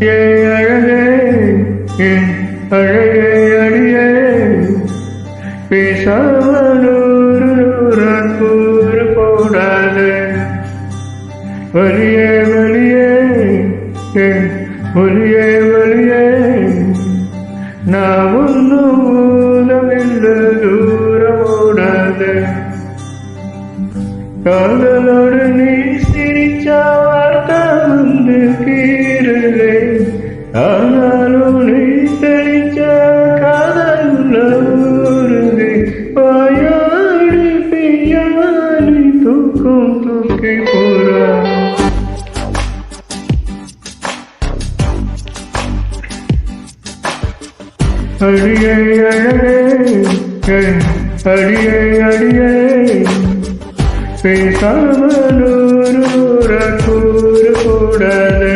ஏ அழகே என் அழகே அடியே பேசாமல் கூறு போடாது வலியே வலியே என் ஒலியே வலியே நான் ஒன்றும் மூலமில்லை தூரம் ஓடாது காதலோடு நீ சிரிச்சா வார்த்தை வந்து கீரலே ஆனாலும் நீ தெளிச்சா காதல் ஊருது பாயாடி பியாடி தூக்கம் தூக்கி போறா அடியே அழகே அடியே அடியே பேசாமல் கூறு கூடாது